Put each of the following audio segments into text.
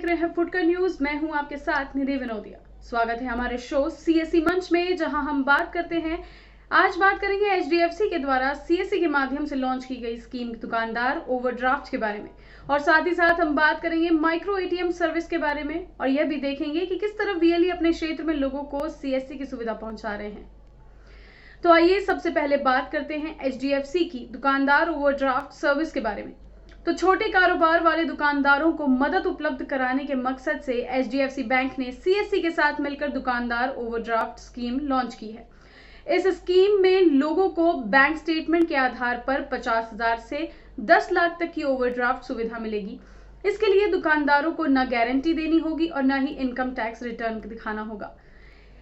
रहे हैं फुटकर न्यूज। मैं हूं आपके साथ निधि विनोदिया। स्वागत है हमारे शो सीएससी मंच में, जहां हम बात करते हैं। आज बात करेंगे एचडीएफसी के द्वारा सीएससी के माध्यम से लॉन्च की गई स्कीम दुकानदार ओवरड्राफ्ट के बारे में, और साथ ही साथ हम बात करेंगे माइक्रो एटीएम सर्विस के बारे में, और यह भी देखेंगे कि किस तरह वीएलई अपने क्षेत्र में लोगों को सीएससी की सुविधा पहुंचा रहे हैं। तो आइए सबसे पहले बात करते हैं एचडीएफसी की दुकानदार ओवरड्राफ्ट सर्विस के बारे में। तो छोटे कारोबार वाले दुकानदारों को मदद उपलब्ध कराने के मकसद से एचडीएफसी बैंक ने सीएससी के साथ मिलकर दुकानदार ओवरड्राफ्ट स्कीम लॉन्च की है। इस स्कीम में लोगों को बैंक स्टेटमेंट के आधार पर 50,000 से 10 लाख तक की ओवरड्राफ्ट सुविधा मिलेगी। इसके लिए दुकानदारों को न गारंटी देनी होगी और न ही इनकम टैक्स रिटर्न दिखाना होगा।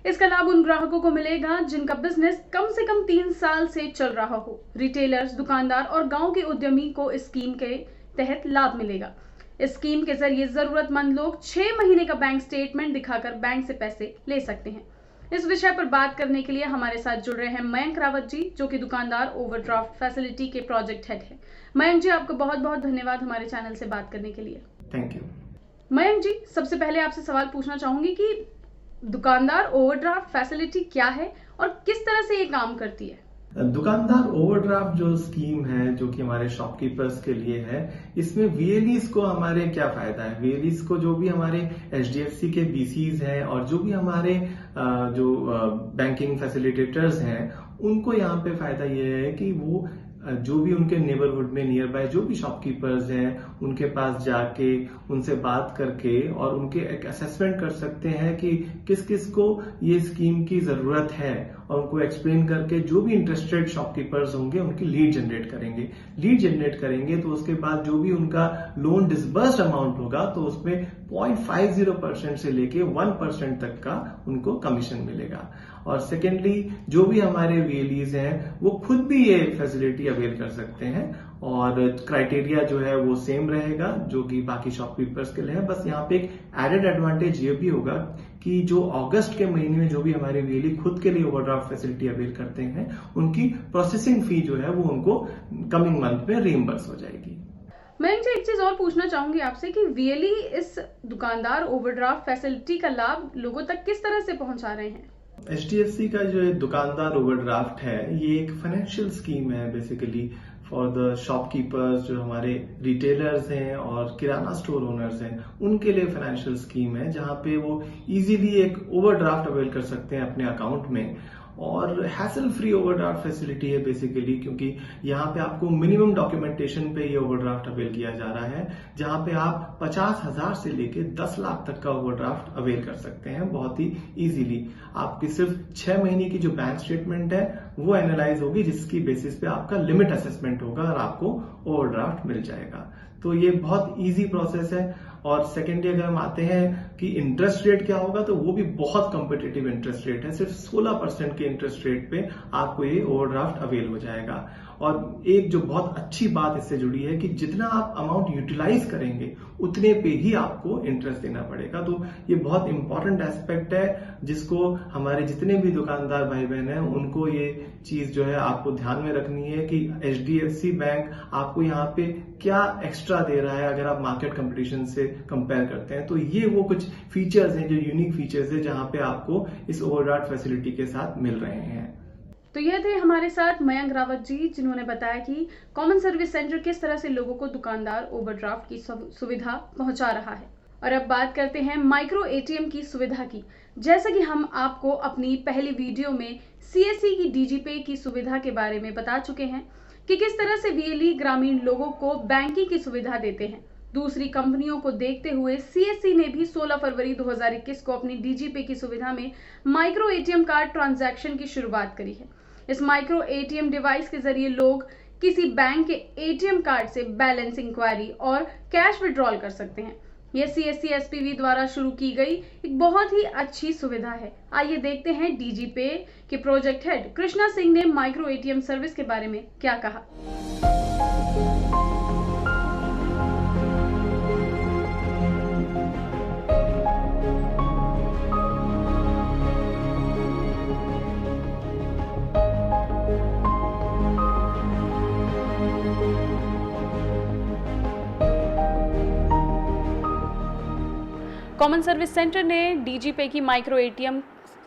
इसका लाभ उन ग्राहकों को मिलेगा जिनका बिजनेस कम से कम 3 साल से चल रहा हो। रिटेलर्स, दुकानदार और गांव के उद्यमी को इस स्कीम के तहत लाभ मिलेगा। इस स्कीम के जरिए जरूरतमंद लोग 6 महीने का बैंक स्टेटमेंट दिखाकर बैंक से पैसे ले सकते हैं। इस विषय पर बात करने के लिए हमारे साथ जुड़ रहे हैं मयंक रावत जी, जो कि दुकानदार ओवरड्राफ्ट फैसिलिटी के प्रोजेक्ट हेड है। मयंक जी, आपको बहुत बहुत धन्यवाद हमारे चैनल से बात करने के लिए। Thank you. मयंक जी, सबसे पहले आपसे सवाल पूछना चाहूंगी कि दुकानदार ओवरड्राफ्ट फैसिलिटी क्या है और किस तरह से ये काम करती है। दुकानदार ओवरड्राफ्ट जो स्कीम है, जो कि हमारे शॉपकीपर्स के लिए है, इसमें वीएलईज को हमारे क्या फायदा है। वीएलईज को जो भी हमारे एचडीएफसी के बीसीज हैं और जो भी हमारे जो बैंकिंग फैसिलिटेटर्स हैं, उनको यहाँ पे फायदा ये है कि वो जो भी उनके नेबरहुड में नियर बाय जो भी शॉपकीपर्स हैं, उनके पास जाके उनसे बात करके और उनके एक असेसमेंट कर सकते हैं कि किस किस को ये स्कीम की जरूरत है, और उनको एक्सप्लेन करके जो भी इंटरेस्टेड शॉपकीपर्स होंगे उनकी लीड जनरेट करेंगे। तो उसके बाद जो भी उनका लोन डिसबर्स्ड अमाउंट होगा, तो उसमें 0.50% से लेके 1% तक का उनको कमीशन मिलेगा। और सेकेंडली, जो भी हमारे वीएलईज हैं वो खुद भी ये फैसिलिटी अवेल कर सकते हैं, और क्राइटेरिया जो है वो सेम रहेगा जो कि बाकी शॉपकीपर्स के लिए है। बस यहाँ पे एक एडेड एडवांटेज ये भी होगा कि जो अगस्त के महीने में जो भी हमारे वीएलई खुद के लिए ओवरड्राफ्ट फैसिलिटी अवेल करते हैं, उनकी प्रोसेसिंग फी जो है वो उनको कमिंग मंथ में रीइंबर्स हो जाएगी। मैं इनसे एक चीज और पूछना चाहूंगी आपसे कि वीएलई इस दुकानदार ओवरड्राफ्ट फैसिलिटी का लाभ लोगों तक किस तरह से पहुंचा रहे हैं। एचडीएफसी का जो दुकानदार ओवरड्राफ्ट है, ये एक फाइनेंशियल स्कीम है बेसिकली फॉर द शॉपकीपर्स, जो हमारे रिटेलर्स हैं और किराना स्टोर ओनर्स हैं, उनके लिए फाइनेंशियल स्कीम है, जहां पे वो इजीली एक ओवरड्राफ्ट अवेल कर सकते हैं अपने अकाउंट में। और हैसल फ्री ओवरड्राफ्ट फैसिलिटी है बेसिकली, क्योंकि यहाँ पे आपको मिनिमम डॉक्यूमेंटेशन पे ये ओवरड्राफ्ट अवेल किया जा रहा है, जहां पे आप 50,000 से लेके 10 लाख तक का ओवरड्राफ्ट अवेल कर सकते हैं बहुत ही इजीली। आपकी सिर्फ 6 महीने की जो बैंक स्टेटमेंट है वो एनालाइज होगी, जिसकी बेसिस पे आपका लिमिट असेसमेंट होगा और आपको ओवरड्राफ्ट मिल जाएगा। तो ये बहुत इजी प्रोसेस है। और सेकेंडली, अगर हम आते हैं कि इंटरेस्ट रेट क्या होगा, तो वो भी बहुत कॉम्पिटिटिव इंटरेस्ट रेट है। सिर्फ 16% के इंटरेस्ट रेट पे आपको ये ओवरड्राफ्ट अवेल हो जाएगा। और एक जो बहुत अच्छी बात इससे जुड़ी है कि जितना आप अमाउंट यूटिलाइज करेंगे उतने पे ही आपको इंटरेस्ट देना पड़ेगा। तो ये बहुत इंपॉर्टेंट एस्पेक्ट है, जिसको हमारे जितने भी दुकानदार भाई बहन हैं उनको ये चीज जो है आपको ध्यान में रखनी है कि एचडीएफसी बैंक आपको यहाँ पे क्या एक्स्ट्रा दे रहा है अगर आप मार्केट कंपटीशन से कंपेयर करते हैं। तो ये वो कुछ फीचर्स हैं, जो यूनिक फीचर्स है, जहां पे आपको इस ओवरड्राफ्ट फैसिलिटी के साथ मिल रहे हैं। तो यह थे हमारे साथ मयंक रावत जी, जिन्होंने बताया कि कॉमन सर्विस सेंटर किस तरह से लोगों को दुकानदार ओवरड्राफ्ट की सुविधा पहुंचा रहा है। और अब बात करते हैं माइक्रो एटीएम की सुविधा की। जैसा कि हम आपको अपनी पहली वीडियो में सीएससी की डीजीपे की सुविधा के बारे में बता चुके हैं कि किस तरह से वीएलई ग्रामीण लोगों को बैंकिंग की सुविधा देते हैं। दूसरी कंपनियों को देखते हुए सीएससी ने भी 16 फरवरी 2021 को अपनी डीजीपे की सुविधा में माइक्रो एटीएम कार्ड ट्रांजैक्शन की शुरुआत करी है। इस माइक्रो एटीएम डिवाइस के जरिए लोग किसी बैंक के एटीएम कार्ड से बैलेंस इंक्वायरी और कैश विड्रॉल कर सकते हैं। यह सीएससी एसपीवी द्वारा शुरू की गई एक बहुत ही अच्छी सुविधा है। आइए देखते हैं डीजीपे के प्रोजेक्ट हेड कृष्णा सिंह ने माइक्रो एटीएम सर्विस के बारे में क्या कहा। कॉमन सर्विस सेंटर ने डीजीपे की माइक्रो एटीएम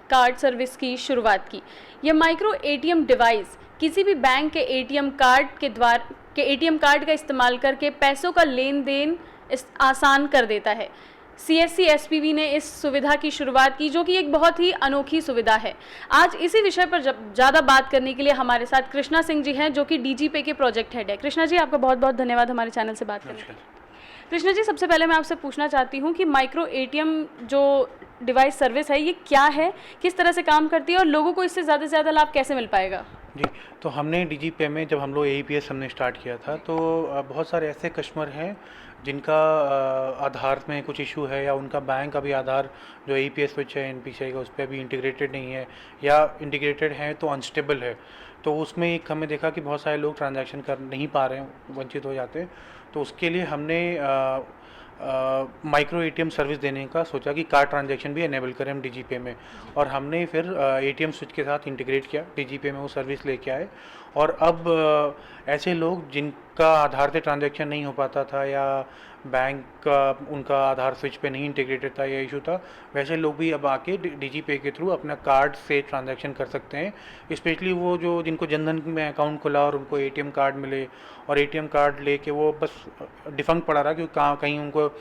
कार्ड सर्विस की शुरुआत की। यह माइक्रो एटीएम डिवाइस किसी भी बैंक के एटीएम कार्ड का इस्तेमाल करके पैसों का लेन देन आसान कर देता है। सीएससी एसपीवी ने इस सुविधा की शुरुआत की, जो कि एक बहुत ही अनोखी सुविधा है। आज इसी विषय पर ज़्यादा बात करने के लिए हमारे साथ कृष्णा सिंह जी हैं, जो कि डीजीपे के प्रोजेक्ट हेड है। कृष्णा जी, आपका बहुत बहुत धन्यवाद हमारे चैनल से बात करने के लिए। कृष्णा जी, सबसे पहले मैं आपसे पूछना चाहती हूँ कि माइक्रो एटीएम जो डिवाइस सर्विस है, ये क्या है, किस तरह से काम करती है और लोगों को इससे ज़्यादा से ज़्यादा लाभ कैसे मिल पाएगा? जी, तो हमने डीजीपे में जब हम लोग एईपीएस हमने स्टार्ट किया था, तो बहुत सारे ऐसे कस्टमर हैं जिनका आधार में कुछ इशू है, या उनका बैंक अभी आधार जो एईपीएस स्विच है एनपीसीआई का, उस पर अभी इंटीग्रेटेड नहीं है, या इंटीग्रेटेड है तो अनस्टेबल है। तो उसमें एक हमें देखा कि बहुत सारे लोग ट्रांजैक्शन कर नहीं पा रहे हैं, वंचित हो जाते हैं। तो उसके लिए हमने माइक्रो एटीएम सर्विस देने का सोचा कि कार्ड ट्रांजैक्शन भी इनेबल करें हम डीजीपे में, और हमने फिर एटीएम स्विच के साथ इंटीग्रेट किया, डीजीपे में वो सर्विस लेके आए। और अब ऐसे लोग जिनका आधार से ट्रांजैक्शन नहीं हो पाता था, या बैंक का उनका आधार स्विच पे नहीं इंटीग्रेटेड था या इशू था, वैसे लोग भी अब आके डीजीपे के थ्रू अपना कार्ड से ट्रांजैक्शन कर सकते हैं। स्पेशली वो जो जिनको जनधन में अकाउंट खुला और उनको एटीएम कार्ड मिले, और एटीएम कार्ड लेके वो बस डिफंक्ट पड़ा रहा क्योंकि कहीं उनको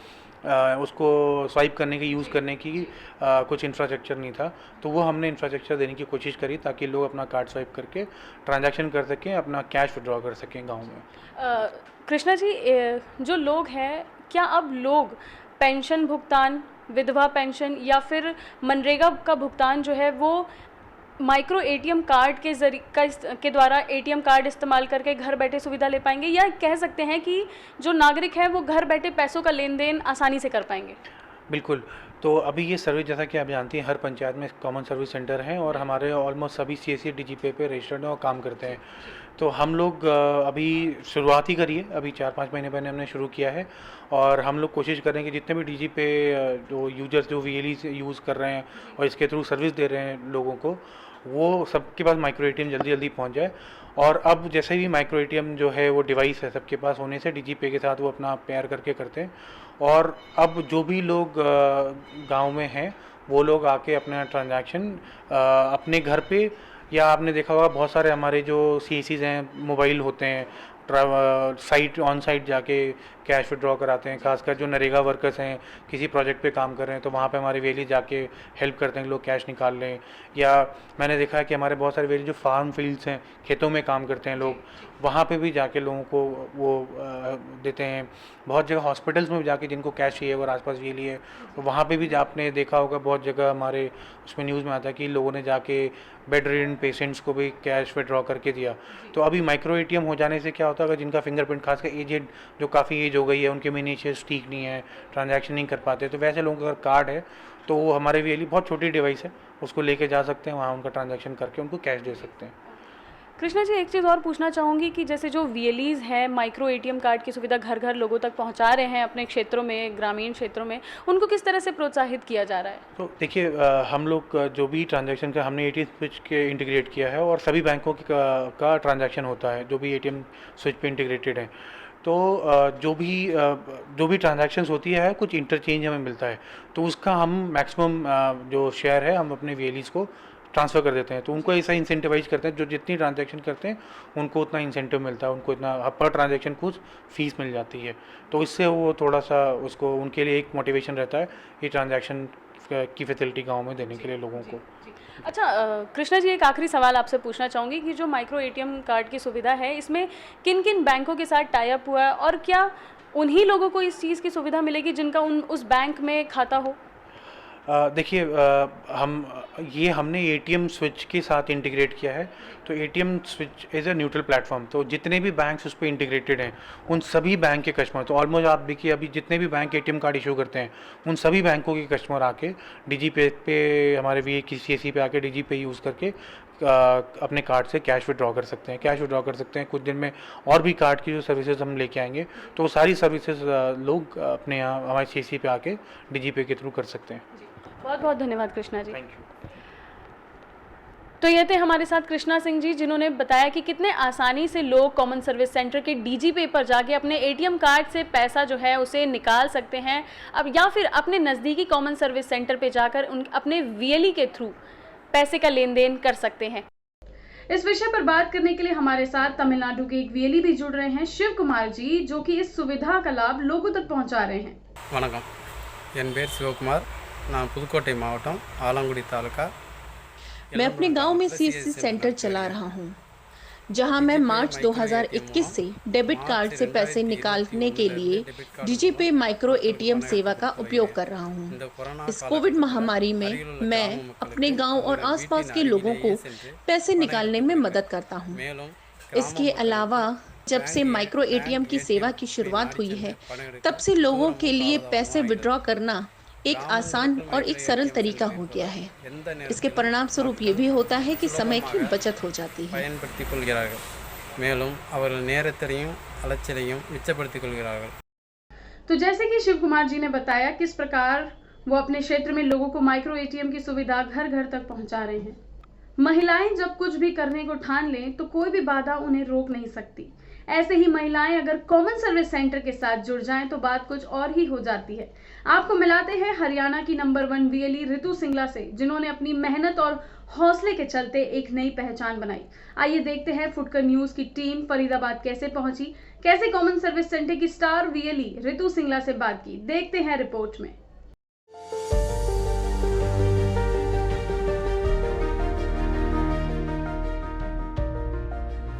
उसको स्वाइप करने की, यूज़ करने की कुछ इंफ्रास्ट्रक्चर नहीं था। तो वो हमने इंफ्रास्ट्रक्चर देने की कोशिश करी ताकि लोग अपना कार्ड स्वाइप करके ट्रांजैक्शन कर सकें, अपना कैश विड्रॉ कर सकें गांव में। कृष्णा जी, जो लोग हैं, क्या अब लोग पेंशन भुगतान, विधवा पेंशन या फिर मनरेगा का भुगतान जो है वो माइक्रो एटीएम कार्ड के द्वारा एटीएम कार्ड इस्तेमाल करके घर बैठे सुविधा ले पाएंगे, या कह सकते हैं कि जो नागरिक है वो घर बैठे पैसों का लेन देन आसानी से कर पाएंगे? बिल्कुल। तो अभी ये सर्विस, जैसा कि आप जानती हैं, हर पंचायत में कॉमन सर्विस सेंटर हैं, और हमारे ऑलमोस्ट सभी सीएससी डीजीपे पे रजिस्टर्ड हैं और काम करते हैं। तो हम लोग अभी शुरुआत ही करी है, अभी 4-5 महीने पहले हमने शुरू किया है, और हम लोग कोशिश कर रहे हैं कि जितने भी डीजीपे जो यूजर्स जो वीएलई से यूज़ कर रहे हैं और इसके थ्रू सर्विस दे रहे हैं लोगों को, वो सबके पास माइक्रो एटीएम जल्दी जल्दी पहुंच जाए। और अब जैसे भी माइक्रो एटीएम जो है वो डिवाइस है सबके पास होने से, डीजीपे के साथ वो अपना पेयर करके करते हैं। और अब जो भी लोग गांव में हैं वो लोग आके अपना ट्रांजैक्शन अपने घर पे, या आपने देखा होगा बहुत सारे हमारे जो सीएसीज हैं, मोबाइल होते हैं, साइट ऑन साइट जाके कैश विड्रॉ कराते हैं। खासकर जो नरेगा वर्कर्स हैं, किसी प्रोजेक्ट पे काम कर रहे हैं, तो वहाँ पे हमारे वेली जाके हेल्प करते हैं कि लोग कैश निकाल लें। या मैंने देखा है कि हमारे बहुत सारे वेली जो फार्म फील्ड्स हैं, खेतों में काम करते हैं लोग, वहाँ पे भी जाके लोगों को वो देते हैं। बहुत जगह हॉस्पिटल्स में भी जाके जिनको कैश चाहिए और आसपास वेली है, तो वहाँ पे भी आपने देखा होगा बहुत जगह हमारे उसमें न्यूज़ में आता है कि लोगों ने जाके बेड रिडन पेशेंट्स को भी कैश विड्रॉ करके दिया। तो अभी माइक्रो एटीएम हो जाने से क्या होता है, अगर जिनका फिंगरप्रिंट, खासकर एजेड जो काफ़ी एज हो गई है, उनके मिनीचर्स ठीक नहीं है, ट्रांजैक्शन नहीं कर पाते, तो वैसे लोगों का अगर कार्ड है तो वो हमारे वीएलई बहुत छोटी डिवाइस है, उसको लेके जा सकते हैं, वहाँ उनका ट्रांजैक्शन करके उनको कैश दे सकते हैं। कृष्णा जी, एक चीज़ और पूछना चाहूँगी कि जैसे जो वीएलईज हैं माइक्रो एटीएम कार्ड की सुविधा घर घर लोगों तक पहुँचा रहे हैं अपने क्षेत्रों में, ग्रामीण क्षेत्रों में, उनको किस तरह से प्रोत्साहित किया जा रहा है? तो देखिए, हम लोग जो भी ट्रांजैक्शन का हमने एटीएम स्विच के इंटीग्रेट किया है, और सभी बैंकों का ट्रांजैक्शन होता है जो भी एटीएम स्विच पे इंटीग्रेटेड है। तो जो भी ट्रांजैक्शंस होती है, कुछ इंटरचेंज हमें मिलता है, तो उसका हम मैक्सिमम जो शेयर है हम अपने वीएलईज को ट्रांसफ़र कर देते हैं। तो उनको ऐसा इंसेंटिवाइज करते हैं, जो जितनी ट्रांजैक्शन करते हैं उनको उतना इंसेंटिव मिलता है, उनको इतना पर ट्रांजैक्शन कुछ फीस मिल जाती है। तो इससे वो थोड़ा सा उसको, उनके लिए एक मोटिवेशन रहता है ये ट्रांजैक्शन की फैसिलिटी गाँव में देने के लिए लोगों को। अच्छा, कृष्णा जी, एक आखिरी सवाल आपसे पूछना चाहूँगी कि जो माइक्रो एटीएम कार्ड की सुविधा है, इसमें किन किन बैंकों के साथ टाई अप हुआ है, और क्या उन्हीं लोगों को इस चीज़ की सुविधा मिलेगी जिनका उस बैंक में खाता हो? देखिए, हमने एटीएम स्विच के साथ इंटीग्रेट किया है। तो ATM switch as a neutral platform, तो जितने भी बैंक्स उस पर इंटीग्रेटेड हैं उन सभी बैंक के कस्टमर, तो ऑलमोस्ट आप देखिए अभी जितने भी बैंक एटीएम कार्ड इशू करते हैं उन सभी बैंकों के कस्टमर आके डीजीपे पे, हमारे वी की सीएससी पे आके डीजीपे यूज़ करके अपने कार्ड से कैश विड्रॉ कर सकते हैं, कुछ दिन में और भी कार्ड की जो सर्विसेज हम लेके आएंगे, तो वो सारी सर्विसेज लोग अपने यहाँ हमारे सीएससी पे आके डीजीपे के थ्रू कर सकते हैं। बहुत बहुत धन्यवाद कृष्णा जी। Thank you. तो ये थे हमारे साथ कृष्णा सिंह जी, जिन्होंने बताया कि कितने आसानी से लोग कॉमन सर्विस सेंटर के डीजी पे पर जाके अपने एटीएम कार्ड से पैसा जो है उसे निकाल सकते हैं अब, या फिर अपने नज़दीकी कॉमन सर्विस सेंटर पे जाकर अपने वीएलई के थ्रू पैसे का लेन देन कर सकते हैं। इस विषय पर बात करने के लिए हमारे साथ तमिलनाडु के एक वीएलई भी जुड़ रहे हैं, शिव कुमार जी, जो कि इस सुविधा का लाभ लोगों तक पहुंचा रहे हैं। वणक्कम, एन पेर शिवकुमार, நான் புதுக்கோட்டை மாவட்டம் ஆலங்குடி तालुका। मैं अपने गांव में सीएससी सेंटर चला रहा हूं, जहां मैं मार्च 2021 से डेबिट कार्ड से पैसे निकालने के लिए डीजीपे माइक्रो एटीएम सेवा का उपयोग कर रहा हूं। इस कोविड महामारी में मैं अपने गांव और आसपास के लोगों को पैसे निकालने में मदद करता हूं। इसके अलावा जब से माइक्रो एटीएम की सेवा की शुरुआत हुई है, तब से लोगों के लिए पैसे विड्रॉ करना एक आसान और एक सरल तरीका हो गया है। इसके परिणाम स्वरूप ये भी होता है कि समय की बचत हो जाती है। तो जैसे कि शिव कुमार जी ने बताया किस प्रकार वो अपने क्षेत्र में लोगों को माइक्रो एटीएम की सुविधा घर घर तक पहुंचा रहे हैं। महिलाएं जब कुछ भी करने को ठान लें तो कोई भी बाधा उन्हें रोक नहीं सकती। ऐसे ही महिलाएं अगर कॉमन सर्विस सेंटर के साथ जुड़ जाएं तो बात कुछ और ही हो जाती है। आपको मिलाते हैं हरियाणा की नंबर 1 वीएलई रितु सिंगला से, जिन्होंने अपनी मेहनत और हौसले के चलते एक नई पहचान बनाई। आइए देखते हैं फुटकर न्यूज की टीम फरीदाबाद कैसे पहुंची, कैसे कॉमन सर्विस सेंटर की स्टार वीएलई रितु सिंगला से बात की। देखते हैं रिपोर्ट में।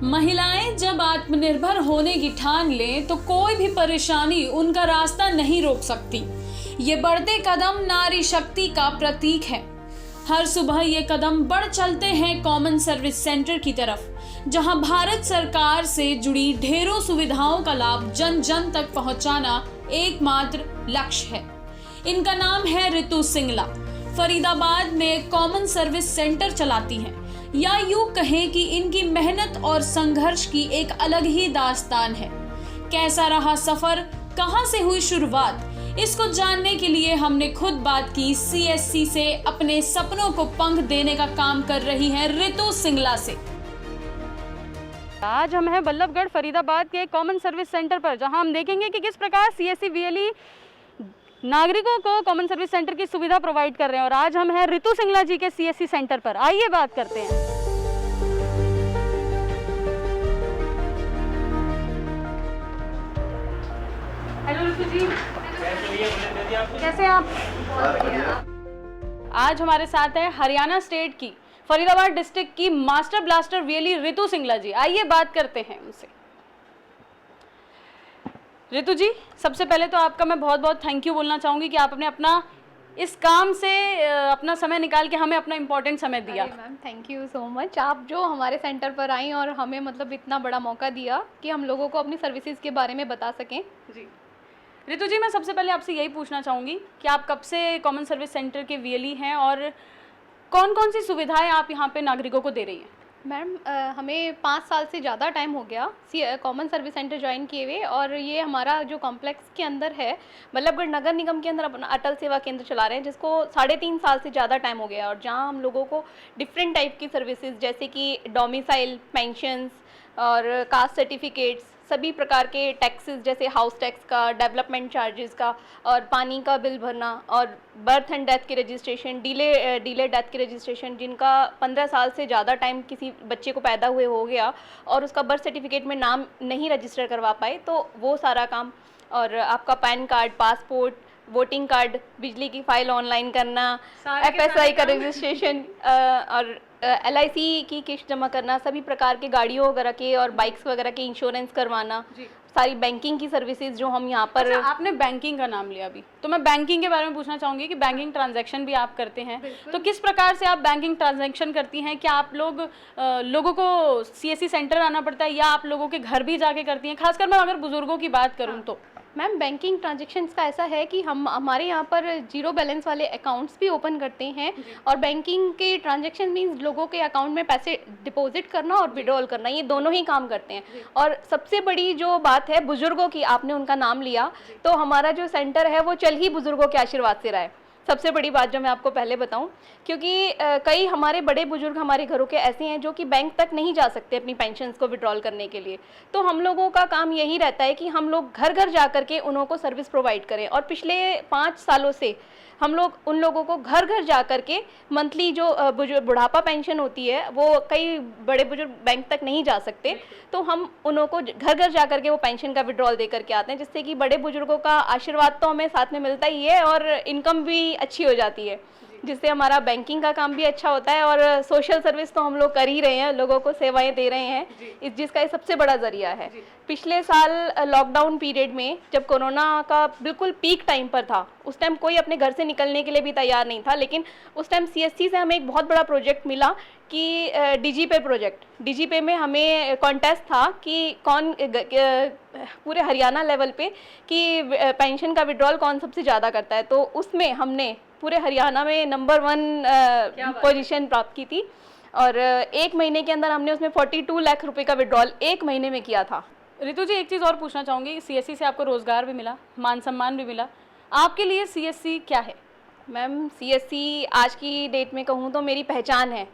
महिलाएं जब आत्मनिर्भर होने की ठान लें तो कोई भी परेशानी उनका रास्ता नहीं रोक सकती। ये बढ़ते कदम नारी शक्ति का प्रतीक है। हर सुबह ये कदम बढ़ चलते हैं कॉमन सर्विस सेंटर की तरफ, जहां भारत सरकार से जुड़ी ढेरों सुविधाओं का लाभ जन जन तक पहुंचाना एकमात्र लक्ष्य है। इनका नाम है रितु सिंगला। फरीदाबाद में कॉमन सर्विस सेंटर चलाती हैं, या यूं कहें कि इनकी मेहनत और संघर्ष की एक अलग ही दास्तान है। कैसा रहा सफर, कहां से हुई शुरुआत, इसको जानने के लिए हमने खुद बात की सीएससी से अपने सपनों को पंख देने का काम कर रही हैं रितु सिंगला से। आज हम हैं बल्लभगढ़ फरीदाबाद के कॉमन सर्विस सेंटर पर, जहां हम देखेंगे कि किस प्रकार सीएससी वीएलई नागरिकों को कॉमन सर्विस सेंटर की सुविधा प्रोवाइड कर रहे हैं। और आज हम हैं रितु सिंगला जी के सीएससी सेंटर पर। आइए बात करते हैं। हेलो रितु जी, कैसे हैं आप? आज हमारे साथ है हरियाणा स्टेट की फरीदाबाद डिस्ट्रिक्ट की master blaster VLE Ritu Singla ji. आइए बात करते हैं उनसे। रितु जी, सबसे पहले तो आपका मैं बहुत बहुत थैंक यू बोलना चाहूँगी कि आपने अपना इस काम से अपना समय निकाल के हमें अपना इम्पोर्टेंट समय दिया। Ma'am thank you so much, आप जो हमारे सेंटर पर आई और हमें मतलब इतना बड़ा मौका दिया कि हम लोगों को अपनी सर्विसेज के बारे में बता सकें। जी रितु जी, मैं सबसे पहले आपसे यही पूछना चाहूँगी कि आप कब से कॉमन सर्विस सेंटर के वीएलई हैं और कौन कौन सी सुविधाएँ आप यहाँ पे नागरिकों को दे रही हैं? मैम हमें 5 साल से ज़्यादा टाइम हो गया कॉमन सर्विस सेंटर ज्वाइन किए हुए, और ये हमारा जो कॉम्प्लेक्स के अंदर है बल्लभगढ़ नगर निगम के अंदर अपना अटल सेवा केंद्र चला रहे हैं, जिसको 3.5 साल से ज़्यादा टाइम हो गया, और जहाँ हम लोगों को डिफरेंट टाइप की सर्विसेज जैसे कि डोमिसाइल, पेंशन्स और कास्ट सर्टिफिकेट्स, सभी प्रकार के टैक्सेस जैसे हाउस टैक्स का, डेवलपमेंट चार्जेस का, और पानी का बिल भरना, और बर्थ एंड डेथ के रजिस्ट्रेशन, डिले डेथ के रजिस्ट्रेशन, जिनका 15 साल से ज़्यादा टाइम किसी बच्चे को पैदा हुए हो गया और उसका बर्थ सर्टिफिकेट में नाम नहीं रजिस्टर करवा पाए, तो वो सारा काम, और आपका pan card, passport, voting card, बिजली की फाइल ऑनलाइन करना, FSI का रजिस्ट्रेशन, और LIC की किस्त जमा करना, सभी प्रकार के गाड़ियों वगैरह के और बाइक्स वगैरह के इंश्योरेंस करवाना, सारी बैंकिंग की सर्विसेज जो हम यहाँ पर। अच्छा, आपने बैंकिंग का नाम लिया अभी, तो मैं बैंकिंग के बारे में पूछना चाहूँगी कि बैंकिंग ट्रांजैक्शन भी आप करते हैं, तो किस प्रकार से आप बैंकिंग ट्रांजैक्शन करती हैं? क्या आप लोगों को CSC सेंटर आना पड़ता है या आप लोगों के घर भी जाके करती हैं? खासकर मैं अगर बुजुर्गों की बात करूँ तो मैम बैंकिंग ट्रांजैक्शंस का ऐसा है कि हम हमारे यहाँ पर 0 बैलेंस वाले अकाउंट्स भी ओपन करते हैं, और बैंकिंग के ट्रांजैक्शन मीन्स लोगों के अकाउंट में पैसे डिपॉजिट करना और विड्रॉल करना, ये दोनों ही काम करते हैं। और सबसे बड़ी जो बात है बुजुर्गों की, आपने उनका नाम लिया, तो हमारा जो सेंटर है वो चल ही बुजुर्गों के आशीर्वाद से रहा है। सबसे बड़ी बात जो मैं आपको पहले बताऊं, क्योंकि कई हमारे बड़े बुजुर्ग हमारे घरों के ऐसे हैं जो कि बैंक तक नहीं जा सकते अपनी पेंशन्स को विड्रॉल करने के लिए। तो हम लोगों का काम यही रहता है कि हम लोग घर घर जा करके उन्हों को सर्विस प्रोवाइड करें। और पिछले 5 सालों से हम लोग उन लोगों को घर घर जा करके मंथली जो बुढ़ापा पेंशन होती है, वो कई बड़े बुजुर्ग बैंक तक नहीं जा सकते, तो हम उन्हों को घर घर जा करके वो पेंशन का विड्रॉल दे करके आते हैं, जिससे कि बड़े बुजुर्गों का आशीर्वाद तो हमें साथ में मिलता ही है और इनकम भी अच्छी हो जाती है, जिससे हमारा बैंकिंग का काम भी अच्छा होता है और सोशल सर्विस तो हम लोग कर ही रहे हैं, लोगों को सेवाएं दे रहे हैं, जिसका ये सबसे बड़ा जरिया है। पिछले साल लॉकडाउन पीरियड में जब कोरोना का बिल्कुल पीक टाइम पर था, उस टाइम कोई अपने घर से निकलने के लिए भी तैयार नहीं था, लेकिन उस टाइम सीएससी से हमें एक बहुत बड़ा प्रोजेक्ट मिला कि डीजीपे प्रोजेक्ट। डीजीपे में हमें कॉन्टेस्ट था कि कौन पूरे हरियाणा लेवल पे कि पेंशन का विड्रॉल कौन सबसे ज़्यादा करता है, तो उसमें हमने पूरे हरियाणा में नंबर 1 पोजीशन प्राप्त की थी और 1 महीने के अंदर हमने उसमें 42 लाख रुपए का विड्रॉल 1 महीने में किया था। रितु जी, एक चीज़ और पूछना चाहूँगी, सीएससी से आपको रोज़गार भी मिला, मान सम्मान भी मिला, आपके लिए सीएससी क्या है? मैम, सीएससी आज की डेट में कहूँ तो मेरी पहचान है,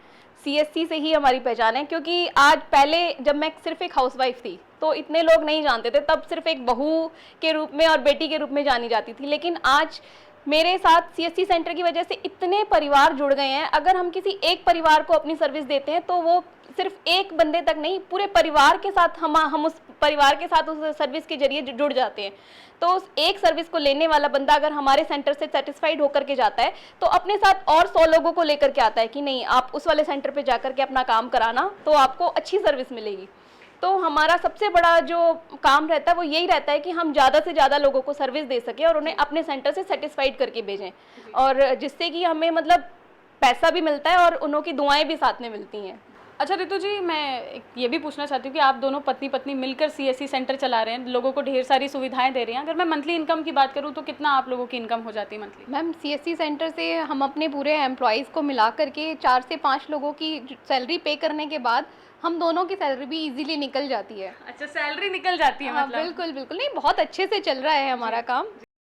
सीएससी से ही हमारी पहचान है, क्योंकि आज पहले जब मैं सिर्फ एक हाउसवाइफ थी तो इतने लोग नहीं जानते थे, तब सिर्फ एक बहू के रूप में और बेटी के रूप में जानी जाती थी, लेकिन आज मेरे साथ सीएससी सेंटर की वजह से इतने परिवार जुड़ गए हैं। अगर हम किसी एक परिवार को अपनी सर्विस देते हैं तो वो सिर्फ एक बंदे तक नहीं, पूरे परिवार के साथ हम उस परिवार के साथ उस सर्विस के जरिए जुड़ जाते हैं। तो उस एक सर्विस को लेने वाला बंदा अगर हमारे सेंटर से सेटिस्फाइड होकर के जाता है तो अपने साथ और 100 लोगों को लेकर के आता है कि नहीं, आप उस वाले सेंटर पे जाकर के अपना काम कराना तो आपको अच्छी सर्विस मिलेगी। तो हमारा सबसे बड़ा जो काम रहता है वो यही रहता है कि हम ज़्यादा से ज़्यादा लोगों को सर्विस दे सकें और उन्हें अपने सेंटर से सेटिस्फाइड करके भेजें, और जिससे कि हमें मतलब पैसा भी मिलता है और उन्हों की दुआएं भी साथ में मिलती हैं। अच्छा रितु जी, मैं ये भी पूछना चाहती हूँ कि आप दोनों पत्नी पत्नी मिलकर सीएससी सेंटर चला रहे हैं, लोगों को ढेर सारी सुविधाएं दे रहे हैं। अगर मैं मंथली इनकम की बात करूँ तो कितना आप लोगों की इनकम हो जाती है मंथली? मैम, सीएससी सेंटर से हम अपने पूरे एम्प्लॉयज़ को मिला करके 4 से 5 लोगों की सैलरी पे करने के बाद हम दोनों की सैलरी भी इजीली निकल जाती है। अच्छा, सैलरी निकल जाती है? हाँ, मतलब बिल्कुल बिल्कुल, नहीं, बहुत अच्छे से चल रहा है हमारा काम।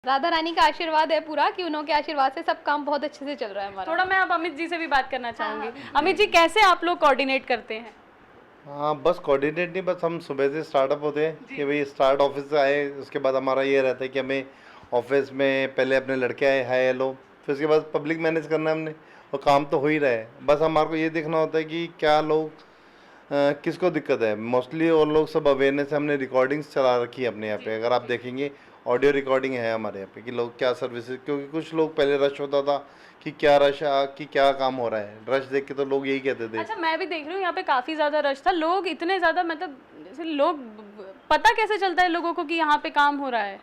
राधा रानी का आशीर्वाद है पूरा कि उन्होंने आशीर्वाद से सब काम बहुत अच्छे से चल रहा है हमारा। थोड़ा मैं अब अमित जी से भी बात करना चाहूँगी। अमित जी, कैसे आप लोग कोऑर्डिनेट करते हैं? हाँ, बस कोऑर्डिनेट नहीं, बस हम सुबह से स्टार्टअप होते हैं कि भाई स्टार्ट ऑफिस से आए, उसके बाद हमारा ये रहता है कि हमें ऑफिस में पहले अपने लड़के आए, हाय हेलो, फिर उसके बाद पब्लिक मैनेज करना है हमने, और काम तो हो ही रहा है। बस हमारे को ये देखना होता है कि क्या लोग किसको दिक्कत है। मोस्टली और लोग सब अवेयरनेस, हमने रिकॉर्डिंग्स चला रखी है अपने यहाँ पे, अगर आप देखेंगे ऑडियो रिकॉर्डिंग है हमारे यहाँ पे कि लोग क्या सर्विसेज, क्योंकि कुछ लोग पहले रश होता था कि क्या रश कि क्या काम हो रहा है, रश देख के तो लोग यही कहते थे। अच्छा, मैं भी देख रही हूँ यहाँ पे काफ़ी ज़्यादा रश था, लोग इतने ज़्यादा, मतलब जैसे लोग, पता कैसे चलता है लोगों को कि यहाँ पे काम हो रहा है?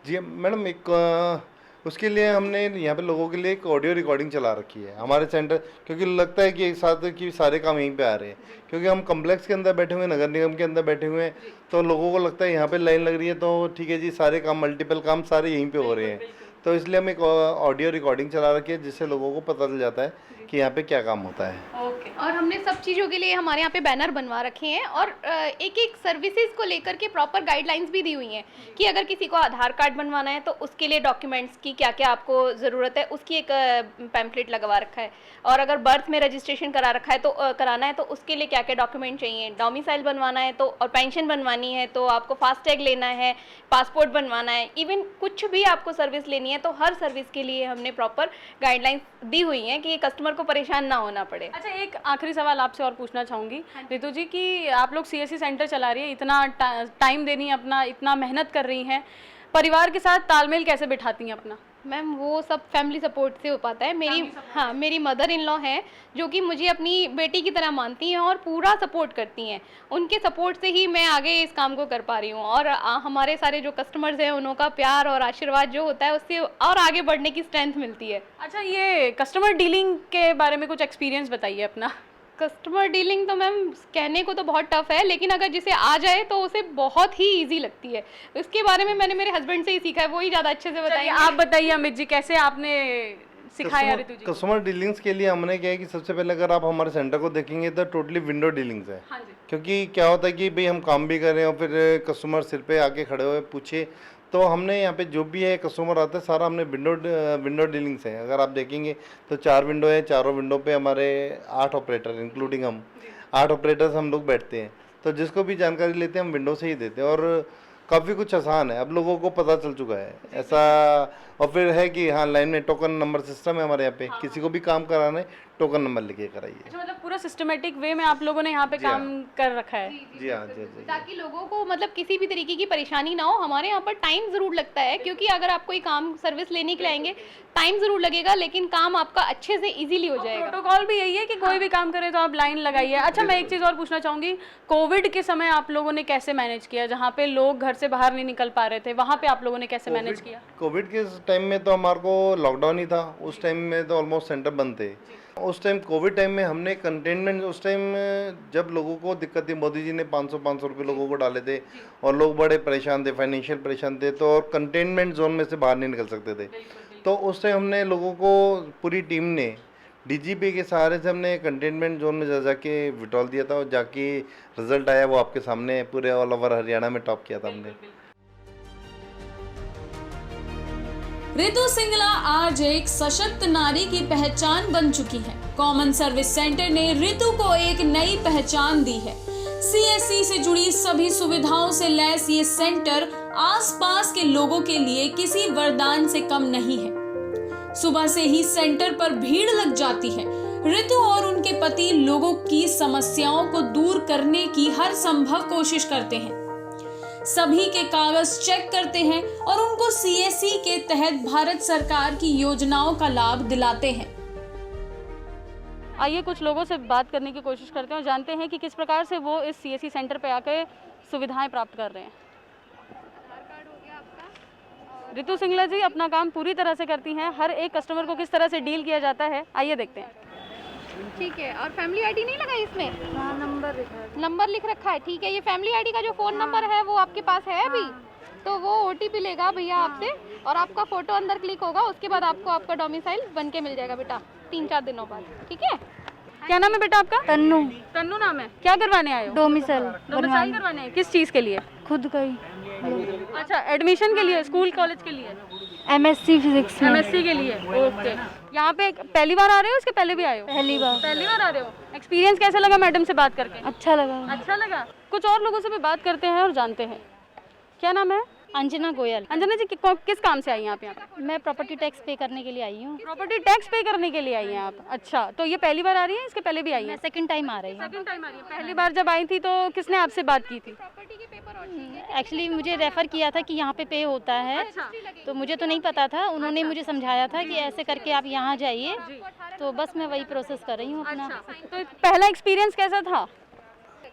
जी मैडम, एक उसके लिए हमने यहाँ पे लोगों के लिए एक ऑडियो रिकॉर्डिंग चला रखी है हमारे सेंटर, क्योंकि लगता है कि एक साथ कि सारे काम यहीं पे आ रहे हैं, क्योंकि हम कॉम्प्लेक्स के अंदर बैठे हुए हैं, नगर निगम के अंदर बैठे हुए हैं, तो लोगों को लगता है यहाँ पे लाइन लग रही है तो ठीक है जी, सारे काम, मल्टीपल काम सारे यहीं पे हो रहे हैं। तो इसलिए हम एक ऑडियो रिकॉर्डिंग चला रखी है जिससे लोगों को पता चल जाता है कि यहाँ पे क्या काम होता है। ओके। और हमने सब चीज़ों के लिए हमारे यहाँ पे बैनर बनवा रखे हैं और एक एक सर्विसेज को लेकर के प्रॉपर गाइडलाइंस भी दी हुई हैं कि अगर किसी को आधार कार्ड बनवाना है तो उसके लिए डॉक्यूमेंट्स की क्या क्या आपको ज़रूरत है, उसकी एक पैम्पलेट लगवा रखा है, और अगर बर्थ में रजिस्ट्रेशन करा रखा है तो कराना है तो उसके लिए क्या क्या डॉक्यूमेंट चाहिए, डोमिसाइल बनवाना है तो, और पेंशन बनवानी है तो आपको फास्टैग लेना है, पासपोर्ट बनवाना है, इवन कुछ भी आपको सर्विस लेनी है तो हर सर्विस के लिए हमने प्रॉपर गाइडलाइंस दी हुई हैं कि कस्टमर को परेशान ना होना पड़े। अच्छा, एक आखिरी सवाल आपसे और पूछना चाहूँगी रितु जी कि आप लोग सीएससी सेंटर चला रही है, इतना टाइम दे रही हैं अपना, इतना मेहनत कर रही हैं, परिवार के साथ तालमेल कैसे बिठाती हैं अपना? मैम, वो सब फैमिली सपोर्ट से हो पाता है। मेरी मदर इन लॉ हैं जो कि मुझे अपनी बेटी की तरह मानती हैं और पूरा सपोर्ट करती हैं। उनके सपोर्ट से ही मैं आगे इस काम को कर पा रही हूँ, और हमारे सारे जो कस्टमर्स हैं उनका प्यार और आशीर्वाद जो होता है उससे और आगे बढ़ने की स्ट्रेंथ मिलती है। अच्छा, ये कस्टमर डीलिंग के बारे में कुछ एक्सपीरियंस बताइए अपना। कस्टमर डीलिंग तो मैम कहने को तो बहुत टफ है, लेकिन अगर जिसे आ जाए तो उसे बहुत ही इजी लगती है। इसके बारे में मैंने मेरे हस्बैंड से ही सीखा है, वो ही ज़्यादा अच्छे से बताइए। आप बताइए अमित जी, कैसे आपने सिखाया रितु जी? कस्टमर डीलिंग्स के लिए हमने क्या है कि सबसे पहले अगर आप हमारे सेंटर को देखेंगे तो टोटली विंडो डीलिंग्स है। हाँ जी। क्योंकि क्या होता है कि भाई हम काम भी कर रहे हैं और फिर कस्टमर सिर पे आके खड़े हुए पूछे तो हमने यहाँ पे जो भी है कस्टमर आता है सारा हमने विंडो डीलिंग्स है। अगर आप देखेंगे तो 4 विंडो है, चारों विंडो पे हमारे 8 ऑपरेटर इंक्लूडिंग हम 8 ऑपरेटर्स हम लोग बैठते हैं। तो जिसको भी जानकारी लेते हैं हम विंडो से ही देते हैं और काफ़ी कुछ आसान है, अब लोगों को पता चल चुका है ऐसा। और फिर है कि हाँ लाइन में टोकन नंबर सिस्टम है हमारे यहाँ पे, किसी को भी काम कराना है टोकन नंबर लेके कराइए। अच्छा, मतलब पूरा सिस्टमेटिक वे में आप लोगों ने यहाँ पे काम कर रखा है। जी हाँ जी जी। ताकि लोगों को मतलब किसी भी तरीके की परेशानी ना हो। हमारे यहाँ पर टाइम ज़रूर लगता है, क्योंकि अगर आप कोई काम सर्विस लेने के लिए आएंगे टाइम ज़रूर लगेगा, लेकिन काम आपका अच्छे से इजीली हो जाएगा। प्रोटोकॉल भी यही है कि कोई भी काम करे तो आप लाइन लगाइए। अच्छा, मैं एक चीज़ और पूछना चाहूँगी, कोविड के समय आप लोगों ने कैसे मैनेज किया, जहाँ पे लोग घर से बाहर नहीं निकल पा रहे थे, वहाँ पे आप लोगों ने कैसे मैनेज किया? कोविड के टाइम में तो हमारे को लॉकडाउन ही था, उस टाइम में तो ऑलमोस्ट सेंटर बंद थे। उस टाइम कोविड टाइम में हमने कंटेनमेंट, उस टाइम जब लोगों को दिक्कत थी, मोदी जी ने 500 रुपये लोगों को डाले थे और लोग बड़े परेशान थे, फाइनेंशियल परेशान थे, तो और कंटेनमेंट जोन में से बाहर नहीं निकल सकते थे। तो उस टाइम हमने लोगों को, पूरी टीम ने डीजीपी के सहारे से हमने कंटेनमेंट जोन में जाके विड्रॉल दिया था और जाके रिजल्ट आया वो आपके सामने, पूरे ऑल ओवर हरियाणा में टॉप किया था हमने। रितु सिंगला आज एक सशक्त नारी की पहचान बन चुकी है। कॉमन सर्विस सेंटर ने रितु को एक नई पहचान दी है। सीएससी से जुड़ी सभी सुविधाओं से लैस ये सेंटर आसपास के लोगों के लिए किसी वरदान से कम नहीं है। सुबह से ही सेंटर पर भीड़ लग जाती है। रितु और उनके पति लोगों की समस्याओं को दूर करने की हर संभव कोशिश करते हैं, सभी के कागज चेक करते हैं और उनको सीएससी के तहत भारत सरकार की योजनाओं का लाभ दिलाते हैं। आइए कुछ लोगों से बात करने की कोशिश करते हैं और जानते हैं कि किस प्रकार से वो इस सीएससी सेंटर पे आकर सुविधाएं प्राप्त कर रहे हैं। रितु सिंगला जी अपना काम पूरी तरह से करती हैं, हर एक कस्टमर को किस तरह से डील किया जाता है आइए देखते हैं। ठीक है, और फैमिली आईडी नहीं लगा इसमें? हाँ, नंबर लिख रखा है। ठीक है, ये फैमिली आईडी का जो फ़ोन नंबर है वो आपके पास है अभी? तो वो ओटीपी लेगा भैया आपसे और आपका फ़ोटो अंदर क्लिक होगा, उसके बाद आपको आपका डोमिसाइल बन के मिल जाएगा बेटा 3-4 दिनों बाद। ठीक है, क्या नाम है बेटा आपका? तन्नू। तन्नू नाम है। क्या करवाने आए हो? डोमिसाइल करवाने हैं। किस चीज़ के लिए? खुद का ही। अच्छा, एडमिशन के लिए, स्कूल कॉलेज के लिए? एमएससी फिजिक्स में। एमएससी के लिए, ओके। यहाँ पे पहली बार आ रहे हो, इसके पहले भी आए हो? पहली बार आ रहे हो। एक्सपीरियंस कैसा लगा मैडम से बात करके? अच्छा लगा। कुछ और लोगों से भी बात करते हैं और जानते हैं। क्या नाम है? अंजना गोयल। अंजना जी किस काम से आई हैं आप यहाँ पे? मैं प्रॉपर्टी टैक्स पे करने के लिए आई हूँ। प्रॉपर्टी टैक्स पे करने के लिए आई हैं आप? अच्छा, तो ये पहली बार आ रही है, इसके पहले भी आई है? मैं सेकंड टाइम आ रही हूँ। सेकंड टाइम आ रही है। पहली बार जब आई थी तो किसने आपसे बात की थी? एक्चुअली मुझे रेफ़र किया था कि यहाँ पे होता है। अच्छा। तो मुझे तो नहीं पता था, उन्होंने मुझे समझाया था कि ऐसे करके आप यहाँ जाइए, तो बस मैं वही प्रोसेस कर रही हूँ अपना। तो पहला एक्सपीरियंस कैसा था?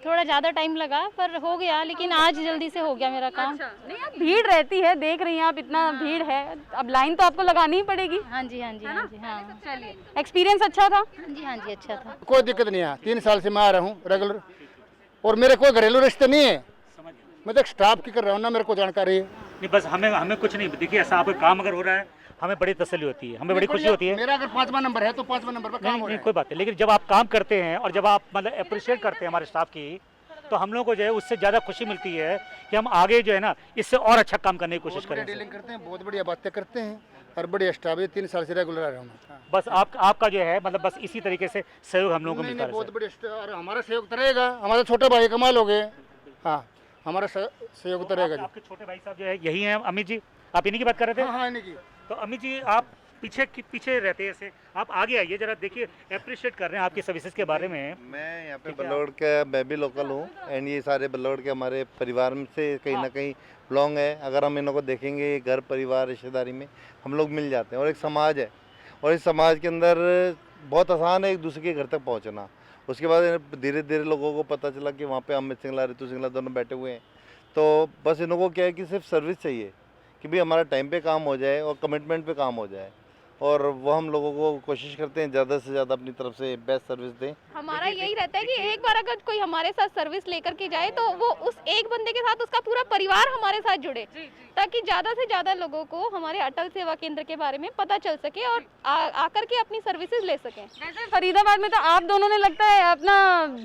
थोड़ा ज़्यादा टाइम लगा पर हो गया, लेकिन आज जल्दी से हो गया मेरा काम। नहीं, अब भीड़ रहती है, देख रही हैं आप, इतना भीड़ है, अब लाइन तो आपको लगानी ही पड़ेगी। हाँ जी। चलिए, एक्सपीरियंस अच्छा था? हाँ जी, अच्छा था। कोई दिक्कत नहीं है, 3 साल से मैं आ रहा हूँ रेगुलर, और मेरे कोई घरेलू रिश्ते नहीं है, मैं तो एक स्टाफ की कर रहा हूँ ना, मेरे को जानकारी है। नहीं, बस हमें कुछ नहीं, देखिए ऐसा आपका काम अगर हो रहा है हमें बड़ी तसल्ली होती है, हमें बड़ी खुशी होती है। मेरा अगर 5वां नंबर है तो 5वां नंबर पर काम हो रहा है। कोई बात नहीं, लेकिन जब आप काम करते हैं और जब आप मतलब अप्रिशिएट करते हैं हमारे स्टाफ की, तो हम लोगों को जो है उससे ज़्यादा खुशी मिलती है कि हम आगे जो है ना इससे और अच्छा काम करने की कोशिश करें। डीलिंग करते हैं, बहुत बढ़िया बातें करते हैं और बढ़िया स्टाफ है, 3 साल से रेगुलर आ रहा हूँ। बस आपका जो है मतलब बस इसी तरीके से सहयोग हम लोगों को मिलता है। बहुत बढ़िया, और हमारा सहयोग तो रहेगा, हमारा छोटे भाई कमाल हो गए। हाँ, हमारा सहयोग तो रहेगा। आपके छोटे भाई साहब जो है यही हैं अमित जी, आप इन्हीं की बात कर रहे थे? हाँ, इन्हीं की। तो अमित जी आप पीछे रहते हैं, ऐसे आप आगे आइए जरा, देखिए अप्रिशिएट कर रहे हैं आपकी सर्विसेज के बारे में। मैं यहाँ पे बल्लौड़ का, मैं भी लोकल हूँ एंड ये सारे बल्लौड़ के हमारे परिवार में से कहीं ना कहीं बिलोंग है। अगर हम इनको देखेंगे घर परिवार रिश्तेदारी में हम लोग मिल जाते हैं, और एक समाज है, और इस समाज के अंदर बहुत आसान है एक दूसरे के घर तक पहुँचना। उसके बाद धीरे धीरे लोगों को पता चला कि वहाँ पे अमित सिंगला, रितु सिंगला दोनों बैठे हुए हैं, तो बस इनको क्या है कि सिर्फ सर्विस चाहिए कि भाई हमारा टाइम पे काम हो जाए और कमिटमेंट पे काम हो जाए, और वो हम लोगों को कोशिश करते हैं ज़्यादा से ज़्यादा अपनी तरफ से बेस्ट सर्विस दें। हमारा यही रहता है कि एक बार अगर कोई हमारे साथ सर्विस लेकर के जाए तो वो उस एक बंदे के साथ उसका पूरा परिवार हमारे साथ जुड़े, ताकि ज़्यादा से ज़्यादा लोगों को हमारे अटल सेवा केंद्र के बारे में पता चल सके और आकर के अपनी सर्विसेज ले सकें। वैसे फरीदाबाद में तो आप दोनों ने लगता है अपना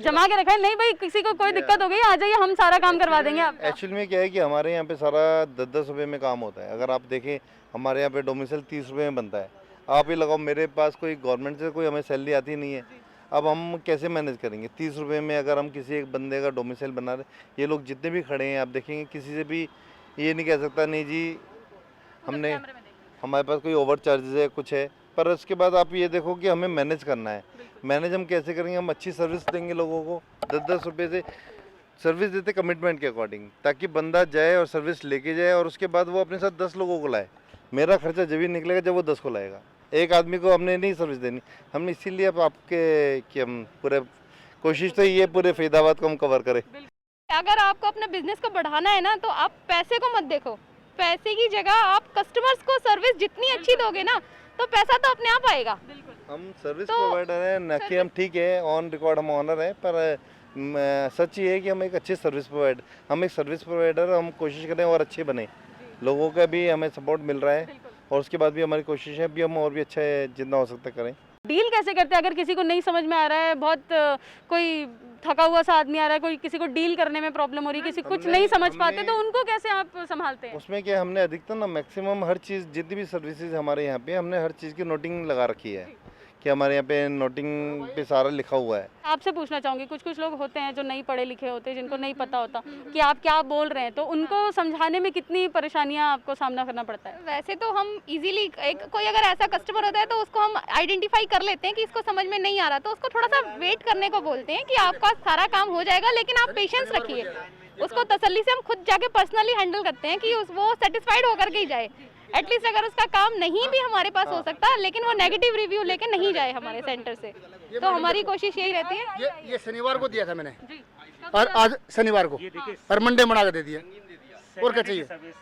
जमा के रखा है, नहीं भाई किसी को कोई दिक्कत हो गई आ जाइए हम सारा काम करवा देंगे आपका। एक्चुअली में क्या है कि हमारे यहाँ पे सारा 10-10 रुपये में काम होता है। अगर आप देखें हमारे यहाँ पे डोमिसाइल 30 रुपये में बनता है। आप ही लगाओ, मेरे पास कोई गवर्नमेंट से कोई हमें सैलरी आती नहीं है, अब हम कैसे मैनेज करेंगे 30 रुपये में? अगर हम किसी एक बंदे का डोमिसाइल बना रहे, ये लोग जितने भी खड़े हैं आप देखेंगे किसी से भी ये नहीं कह सकता नहीं जी हमने हमारे पास कोई ओवर चार्जेस है कुछ है, पर उसके बाद आप ये देखो कि हमें मैनेज करना है। मैनेज हम कैसे करेंगे? हम अच्छी सर्विस देंगे लोगों को, 10-10 रुपये से सर्विस देते कमिटमेंट के अकॉर्डिंग, ताकि बंदा जाए और सर्विस लेके जाए और उसके बाद वो अपने साथ 10 लोगों को लाए। मेरा खर्चा जब ही निकलेगा जब वो 10 को लाएगा। एक आदमी को हमने नहीं सर्विस देनी, हमने इसीलिए अब आपके कि हम पूरे कोशिश तो ये पूरे फरीदाबाद को हम कवर करें। अगर आपको अपने बिजनेस को बढ़ाना है ना तो आप पैसे को मत देखो, पैसे की जगह आप कस्टमर्स को सर्विस जितनी अच्छी दोगे ना तो पैसा तो अपने आप आएगा। हम सर्विस प्रोवाइडर हैं, न कि हम ठीक है ऑन रिकॉर्ड हम ऑनर हैं, पर सच ये है कि हम एक अच्छे सर्विस प्रोवाइडर हम कोशिश करें और अच्छे बने। लोगों का भी हमें सपोर्ट मिल रहा है और उसके बाद भी हमारी कोशिश है भी हम और भी अच्छा जितना हो सकता करें। डील कैसे करते हैं अगर किसी को नहीं समझ में आ रहा है, बहुत कोई थका हुआ सा आदमी आ रहा है, कोई किसी को डील करने में प्रॉब्लम हो रही है, किसी कुछ नहीं समझ पाते, तो उनको कैसे आप संभालते हैं? उसमें क्या हमने अधिकतर ना मैक्सिमम हर चीज़ जितनी भी सर्विसेज हमारे यहाँ पे हमने हर चीज़ की नोटिंग लगा रखी है कि हमारे यहाँ पे नोटिंग पे सारा लिखा हुआ है। आपसे पूछना चाहूँगी, कुछ कुछ लोग होते हैं जो नहीं पढ़े लिखे होते, जिनको नहीं पता होता कि आप क्या बोल रहे हैं, तो उनको समझाने में कितनी परेशानियाँ आपको सामना करना पड़ता है? वैसे तो हम इजीली कोई अगर ऐसा कस्टमर होता है तो उसको हम आइडेंटिफाई कर लेते हैं कि इसको समझ में नहीं आ रहा, तो उसको थोड़ा सा वेट करने को बोलते हैं कि आपका सारा काम हो जाएगा, लेकिन आप पेशेंस रखिए। उसको तसल्ली से हम खुद जाके पर्सनली हैंडल करते हैं कि वो सेटिस्फाइड होकर के ही जाए। एटलीस्ट अगर उसका काम नहीं भी हमारे पास हो सकता, लेकिन वो नेगेटिव रिव्यू लेके नहीं जाए हमारे सेंटर से, तो हमारी कोशिश यही रहती है। ये शनिवार को दिया था मैंने और आज शनिवार को और मंडे बना के दे दिया, और क्या चाहिए?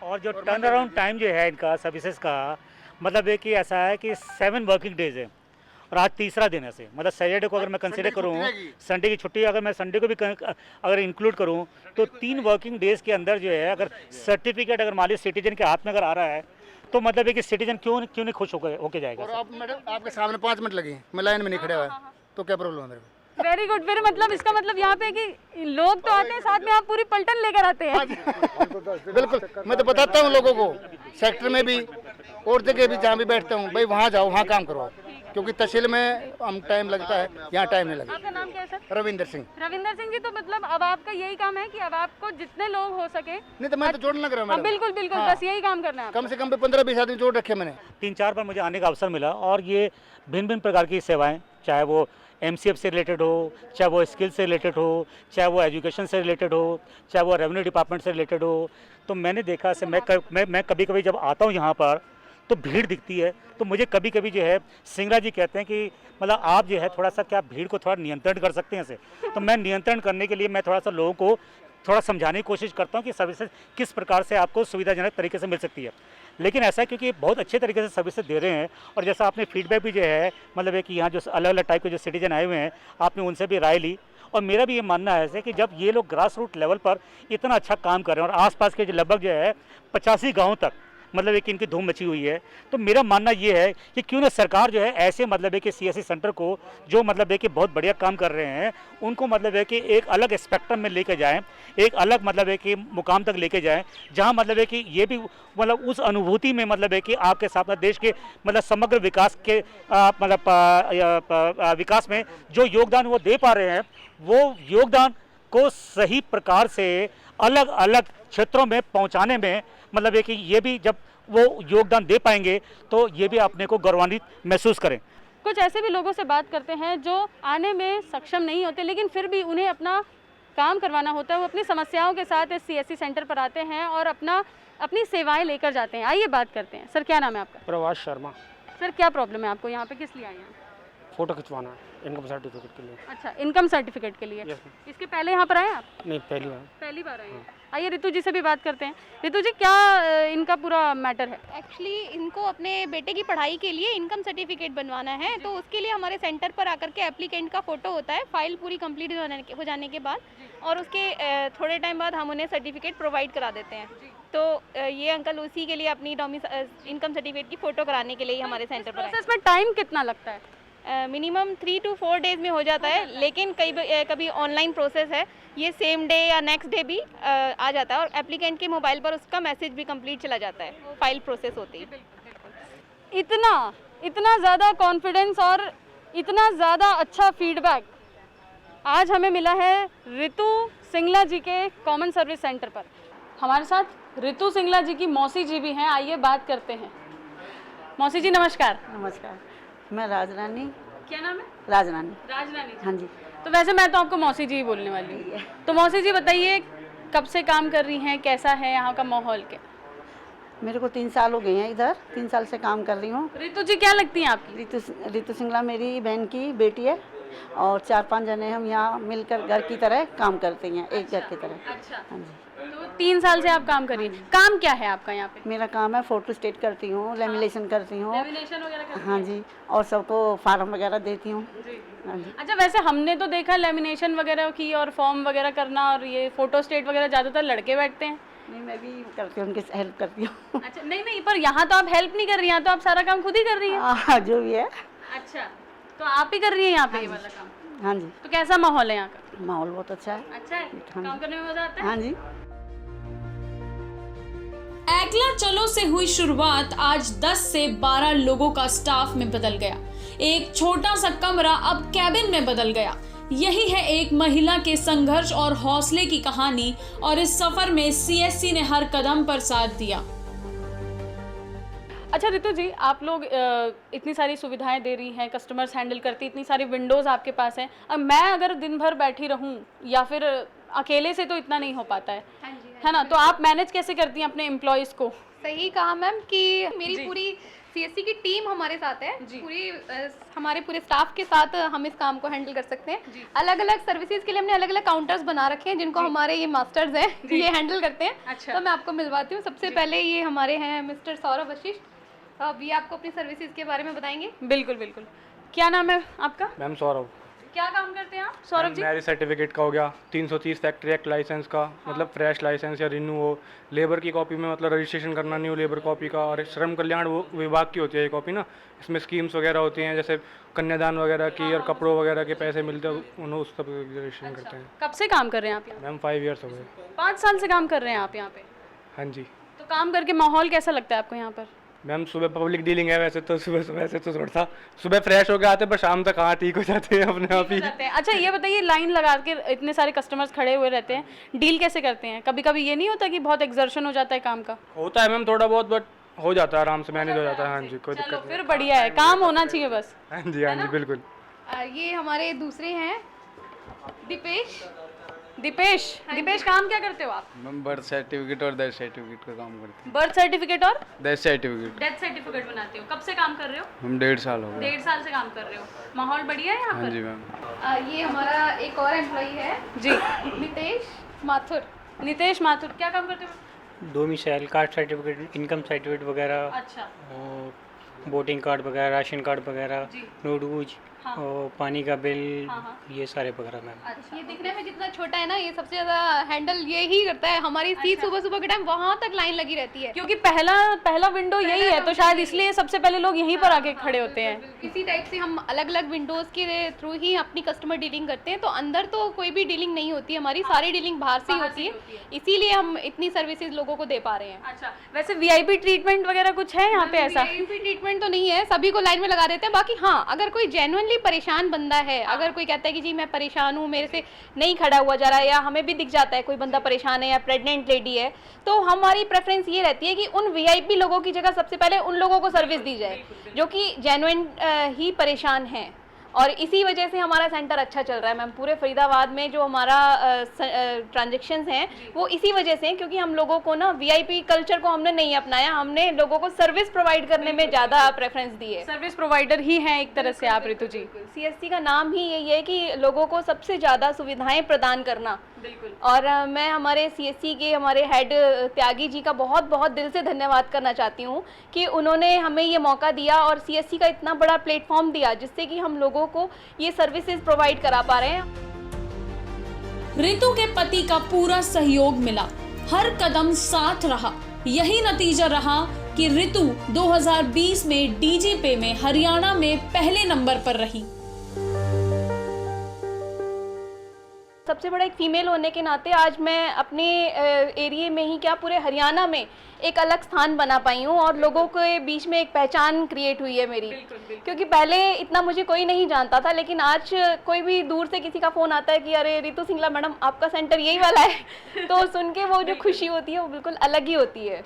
और जो टर्न अराउंड टाइम जो है इनका सर्विसेज का, मतलब है कि ऐसा है कि 7 वर्किंग डेज है और आज तीसरा दिन है। मतलब सैटरडे को अगर मैं कंसीडर करूँ, संडे की छुट्टी अगर मैं संडे को भी अगर इंक्लूड करूँ तो 3 वर्किंग डेज के अंदर जो है अगर सर्टिफिकेट अगर मालिक सिटीजन के हाथ में अगर आ रहा है तो मतलब है कि सिटीजन क्यों नहीं खुश होके जाएगा। और आप मैडम आपके सामने 5 मिनट लगे, मैं लाइन में नहीं खड़ा हुआ, तो क्या प्रॉब्लम है मेरे को? Very good. फिर मतलब इसका मतलब यहाँ पे कि लोग तो आते हैं साथ में, आप पूरी पलटन लेकर आते हैं। बिल्कुल, मैं तो बताता हूँ लोगों को, सेक्टर में भी और जगह भी जहाँ भी बैठता हूँ, भाई वहाँ जाओ, वहाँ काम करवाओ, क्योंकि तहसील में हम टाइम लगता है, यहाँ टाइम नहीं लगता। आपका नाम क्या है सर? रविंदर सिंह। रविंदर सिंह जी, तो मतलब अब आपका यही काम है कि अब आपको जितने लोग हो सके। नहीं तो मैं तो जोड़ने लग रहा हूँ। बिल्कुल बिल्कुल, बस यही काम करना है। कम से कम 15-20 आदमी जोड़ रखे मैंने। 3-4 बार मुझे आने का अवसर मिला और ये भिन्न भिन्न प्रकार की सेवाएं, चाहे वो MCF से रिलेटेड हो, चाहे वो स्किल से रिलेटेड हो, चाहे वो एजुकेशन से रिलेटेड हो, चाहे वो रेवेन्यू डिपार्टमेंट से रिलेटेड हो, तो मैंने देखा से मैं कभी कभी जब आता हूँ यहाँ पर तो भीड़ दिखती है, तो मुझे कभी कभी जो है सिंगरा जी कहते हैं कि मतलब आप जो है थोड़ा सा क्या भीड़ को थोड़ा नियंत्रण कर सकते हैं ऐसे, तो मैं नियंत्रण करने के लिए मैं थोड़ा सा लोगों को थोड़ा समझाने की कोशिश करता हूँ कि सर्विसेज किस प्रकार से आपको सुविधाजनक तरीके से मिल सकती है। लेकिन ऐसा है क्योंकि बहुत अच्छे तरीके से सर्विसेज दे रहे हैं और जैसा आपने फीडबैक भी जो है मतलब है कि यहाँ जो अलग अलग टाइप के जो सिटीजन आए हुए हैं आपने उनसे भी राय ली, और मेरा भी ये मानना है ऐसे कि जब ये लोग ग्रास रूट लेवल पर इतना अच्छा काम कर रहे हैं और आसपास के जो लगभग जो है 85 गाँव तक मतलब है कि इनकी धूम मची हुई है, तो मेरा मानना ये है कि क्यों ना सरकार जो है ऐसे मतलब है कि CSC सेंटर को जो मतलब है कि बहुत बढ़िया काम कर रहे हैं उनको मतलब है कि एक अलग स्पेक्ट्रम में लेके जाएं, एक अलग मतलब है कि मुकाम तक लेके जाएं, जहां मतलब है कि ये भी मतलब उस अनुभूति में मतलब है कि आपके साथ देश के मतलब समग्र विकास के मतलब विकास में जो योगदान वो दे पा रहे हैं, वो योगदान को सही प्रकार से अलग अलग क्षेत्रों में पहुंचाने में मतलब है कि ये भी जब वो योगदान दे पाएंगे तो ये भी अपने को गौरवान्वित महसूस करें। कुछ ऐसे भी लोगों से बात करते हैं जो आने में सक्षम नहीं होते, लेकिन फिर भी उन्हें अपना काम करवाना होता है, वो अपनी समस्याओं के साथ इस CSC सेंटर पर आते हैं और अपनी सेवाएं लेकर जाते हैं। आइए बात करते हैं। सर क्या नाम है आपका? प्रवास शर्मा। सर क्या प्रॉब्लम है आपको, यहाँ पे किस लिए आए हैं? फ़ोटो खिंचवाना है इनकम सर्टिफिकेट के लिए। अच्छा, इनकम सर्टिफिकेट के लिए। यस इसके पहले यहाँ पर आए आप? नहीं, पहली बार। पहली बार आए हैं। आइए ऋतु जी से भी बात करते हैं। ऋतु जी, क्या इनका पूरा मैटर है? एक्चुअली इनको अपने बेटे की पढ़ाई के लिए इनकम सर्टिफिकेट बनवाना है, तो उसके लिए हमारे सेंटर पर आकर के एप्लीकेंट का फ़ोटो होता है फाइल पूरी कंप्लीट हो जाने के बाद, और उसके थोड़े टाइम बाद हम उन्हें सर्टिफिकेट प्रोवाइड करा देते हैं। तो ये अंकल उसी के लिए अपनी इनकम सर्टिफिकेट की फ़ोटो कराने के लिए ही हमारे सेंटर पर आए। प्रोसेस में टाइम कितना लगता है? मिनिमम 3 to 4 डेज़ में हो जाता है, लेकिन कभी ऑनलाइन प्रोसेस है, ये सेम डे या नेक्स्ट डे भी आ जाता है, और एप्लीकेंट के मोबाइल पर उसका मैसेज भी कंप्लीट चला जाता है फाइल प्रोसेस होती है। इतना ज़्यादा कॉन्फिडेंस और इतना ज़्यादा अच्छा फीडबैक आज हमें मिला है ऋतु सिंगला जी के कॉमन सर्विस सेंटर पर। हमारे साथ ऋतु सिंगला जी की मौसी जी भी हैं, आइए बात करते हैं। मौसी जी नमस्कार। नमस्कार, मैं राजरानी। क्या नाम है? राजरानी। राजरानी। हाँ जी। तो वैसे मैं तो आपको मौसी जी ही बोलने वाली हूँ। तो मौसी जी बताइए, कब से काम कर रही हैं, कैसा है यहाँ का माहौल? क्या मेरे को 3 साल हो गए हैं इधर, 3 साल से काम कर रही हूँ। ऋतु जी क्या लगती हैं आपकी? ऋतु सिंगला मेरी बहन की बेटी है, और 4-5 जने हम यहाँ मिलकर घर की तरह काम करते हैं, एक घर की तरह। अच्छा। हाँ जी। तो 3 साल से आप काम कर रही हैं। काम क्या है आपका यहाँ पे? मेरा काम है फोटो स्टेट करती हूँ, लेमिनेशन करती हूँ। लेमिनेशन वगैरह करती हैं? हाँ जी, और सबको फार्म वगैरह देती हूँ। हाँ जी। अच्छा, वैसे हमने तो देखा लेमिनेशन वगैरह की और फॉर्म वगैरह करना, और ये फोटो स्टेट वगैरह ज़्यादातर लड़के बैठते हैं। नहीं, मैं भी करती हूँ, उनकी हेल्प करती हूँ। अच्छा, नहीं, पर यहाँ तो आप हेल्प नहीं कर रही हैं, तो आप सारा काम खुद ही कर रही हैं। हाँ, जो भी है। अच्छा, तो आप ही कर रही हैं यहाँ पे ये वाला काम? हाँ जी। तो कैसा माहौल है यहाँ का? माहौल बहुत अच्छा है। अच्छा है? काम करने में मजा आता है? हाँ जी। एकला चलो से हुई शुरुआत आज 10 से 12 लोगों का स्टाफ में बदल गया। एक छोटा सा कमरा अब कैबिन में बदल गया। यही है एक महिला के संघर्ष और हौसले की कहानी, और इस सफर में सीएससी ने हर कदम पर साथ दिया। अच्छा ऋतु जी, आप लोग इतनी सारी सुविधाएं दे रही हैं, कस्टमर्स हैंडल करती, इतनी सारी विंडोज़ आपके पास हैं। अब मैं अगर दिन भर बैठी रहूं या फिर अकेले से तो इतना नहीं हो पाता है। हाँ जी, है ना? तो आप मैनेज कैसे करती हैं अपने एम्प्लॉयज़ को? सही कहा मैम कि मेरी पूरी सीएससी की टीम हमारे साथ है, पूरी हमारे पूरे स्टाफ के साथ हम इस काम को हैंडल कर सकते हैं। अलग अलग सर्विसेज के लिए हमने अलग अलग काउंटर्स बना रखे हैं, जिनको हमारे ये मास्टर्स हैं ये हैंडल करते हैं। अच्छा। तो मैं आपको मिलवाती हूँ। सबसे पहले ये हमारे हैं मिस्टर सौरभ वशिष्ठ, अब ये आपको अपनी सर्विसेज के बारे में बताएंगे। बिल्कुल बिल्कुल। क्या नाम है आपका? मैम सौरभ। क्या काम करते हैं आप सौरभ जी? मैरिज सर्टिफिकेट का हो गया, 330 फैक्ट्री एक्ट लाइसेंस का, मतलब फ्रेश लाइसेंस या रिन्यू हो, लेबर की कॉपी में मतलब रजिस्ट्रेशन करना न्यू लेबर कॉपी का, और श्रम कल्याण विभाग की होती है ये कॉपी ना, इसमें स्कीम्स वगैरह होती हैं, जैसे कन्यादान वगैरह की और कपड़ों वगैरह के पैसे मिलते हैं, उन्हें उस सब रजिस्ट्रेशन करते हैं। कब से काम कर रहे हैं आप यहाँ? मैम 5 ईयर्स हो गए। 5 साल से काम कर रहे हैं आप यहाँ पे? हाँ जी। तो काम करके माहौल कैसा लगता है आपको यहाँ पर? मैम सुबह पब्लिक डीलिंग है, वैसे तो सुबह से तो थोड़ा सा सुबह फ्रेश होकर आते हैं, पर शाम तक हाँ ठीक हो जाते हैं अपने आप ही। अच्छा ये बताइए, लाइन लगा के इतने सारे कस्टमर्स खड़े हुए रहते हैं, डील कैसे करते हैं? कभी कभी ये नहीं होता कि बहुत एक्सर्शन हो जाता है काम का? होता है मैम थोड़ा बहुत, बट हो जाता है, आराम से मैनेज हो जाता है। हाँ जी, कोई दिक्कत नहीं। फिर बढ़िया है, काम होना चाहिए बस। हाँ जी बिल्कुल। ये हमारे दूसरे हैं दीपेश। दीपेश काम क्या करते हो आप? मैम बर्थ सर्टिफिकेट और डेथ सर्टिफिकेट का काम करते हैं। बर्थ सर्टिफिकेट और डेथ सर्टिफिकेट। डेथ सर्टिफिकेट बनाते हो? कब से काम कर रहे हो? हम 1.5 साल हो गए। 1.5 साल से काम कर रहे हो। माहौल बढ़िया है यहाँ पर? हाँ जी मैम। ये हमारा एक और एम्प्लॉई है जी, नितेश माथुर। नितेश माथुर क्या काम करते हो? Domicile, caste certificate, income certificate वगैरह, अच्छा, और वोटिंग कार्ड वगैरह, राशन कार्ड वगैरह, नोटबुक, हाँ। और पानी का बिल, हाँ। ये सारे वगैरह मैम। अच्छा, ये दिखने में जितना छोटा है ना, ये सबसे ज़्यादा हैंडल ये ही करता है। हमारी सीट सुबह सुबह के टाइम वहाँ तक लाइन लगी रहती है, क्योंकि पहला विंडो यही है, तो शायद इसलिए सबसे पहले लोग यहीं पर आके खड़े होते हैं। इसी टाइप से हम अलग अलग विंडोज़ के थ्रू ही अपनी कस्टमर डीलिंग करते हैं। तो अंदर तो कोई भी डीलिंग नहीं होती, हमारी सारी डीलिंग बाहर से ही होती है, इसीलिए हम इतनी सर्विसेज लोगों को दे पा रहे हैं। अच्छा, वैसे वीआईपी ट्रीटमेंट वगैरह कुछ है यहाँ पे ऐसा? वीआईपी ट्रीटमेंट तो नहीं है, सभी को लाइन में लगा देते हैं। बाकी हाँ, अगर कोई जेन्युइनली परेशान बंदा है, अगर कोई कहता है कि जी मैं परेशान हूँ, मेरे से नहीं खड़ा हुआ जा रहा है, या हमें भी दिख जाता है कोई बंदा परेशान है या प्रेग्नेंट लेडी है, तो हमारी प्रेफरेंस ये रहती है कि उन वीआईपी लोगों की जगह सबसे पहले उन लोगों को सर्विस दी जाए जो कि जेन्युइन ही परेशान हैं। और इसी वजह से हमारा सेंटर अच्छा चल रहा है मैम। पूरे फरीदाबाद में जो हमारा ट्रांजेक्शंस हैं वो इसी वजह से हैं, क्योंकि हम लोगों को ना वीआईपी कल्चर को हमने नहीं अपनाया, हमने लोगों को सर्विस प्रोवाइड करने में ज़्यादा प्रेफरेंस दी है। सर्विस प्रोवाइडर ही हैं एक तरह से आप रितु जी। सीएससी का नाम ही यही है कि लोगों को सबसे ज़्यादा सुविधाएं प्रदान करना। बिल्कुल। और मैं हमारे सीएससी के हमारे हेड त्यागी जी का बहुत बहुत दिल से धन्यवाद करना चाहती हूँ कि उन्होंने हमें ये मौका दिया और सीएससी का इतना बड़ा प्लेटफॉर्म दिया जिससे कि हम लोगों को ये सर्विसेज प्रोवाइड करा पा रहे हैं। रितु के पति का पूरा सहयोग मिला, हर कदम साथ रहा। यही नतीजा रहा कि रितु 2020 में डीजीपे में हरियाणा में पहले नंबर पर रही। सबसे बड़ा एक फीमेल होने के नाते आज मैं अपने एरिया में ही क्या पूरे हरियाणा में एक अलग स्थान बना पाई हूँ और लोगों के बीच में एक पहचान क्रिएट हुई है मेरी। क्योंकि पहले इतना मुझे कोई नहीं जानता था, लेकिन आज कोई भी दूर से किसी का फ़ोन आता है कि अरे रितु सिंगला मैडम आपका सेंटर यही वाला है, तो सुन के वो जो खुशी होती है वो बिल्कुल अलग ही होती है।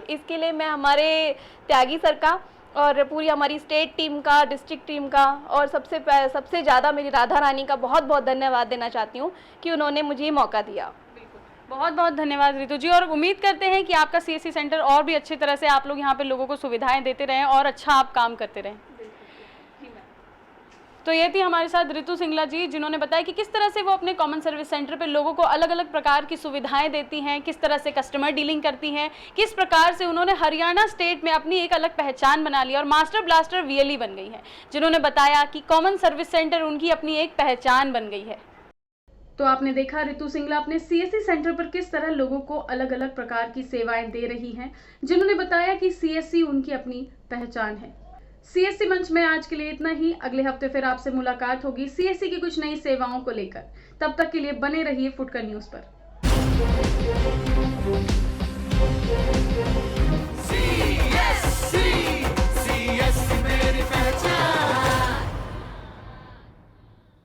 इसके लिए मैं हमारे त्यागी सर का और पूरी हमारी स्टेट टीम का, डिस्ट्रिक्ट टीम का और सबसे ज़्यादा मेरी राधा रानी का बहुत बहुत धन्यवाद देना चाहती हूँ कि उन्होंने मुझे ये मौका दिया। बहुत बहुत धन्यवाद रितु जी, और उम्मीद करते हैं कि आपका सीएससी सेंटर और भी अच्छी तरह से आप लोग यहाँ पे लोगों को सुविधाएं देते रहें और अच्छा आप काम करते रहें। तो ये थी हमारे साथ रितु सिंगला जी, जिन्होंने बताया कि किस तरह से वो अपने कॉमन सर्विस सेंटर पे लोगों को अलग अलग प्रकार की सुविधाएं देती हैं, किस तरह से कस्टमर डीलिंग करती हैं, किस प्रकार से उन्होंने हरियाणा स्टेट में अपनी एक अलग पहचान बना ली और मास्टर ब्लास्टर वीएलई बन गई हैं, जिन्होंने बताया कि कॉमन सर्विस सेंटर उनकी अपनी एक पहचान बन गई है। तो आपने देखा रितु सिंगला अपने सीएससी सेंटर पर किस तरह लोगों को अलग अलग प्रकार की सेवाएं दे रही हैं, जिन्होंने बताया कि सीएससी उनकी अपनी पहचान है। सीएससी मंच में आज के लिए इतना ही। अगले हफ्ते फिर आपसे मुलाकात होगी सीएससी की कुछ नई सेवाओं को लेकर। तब तक के लिए बने रहिए फुटकर न्यूज पर।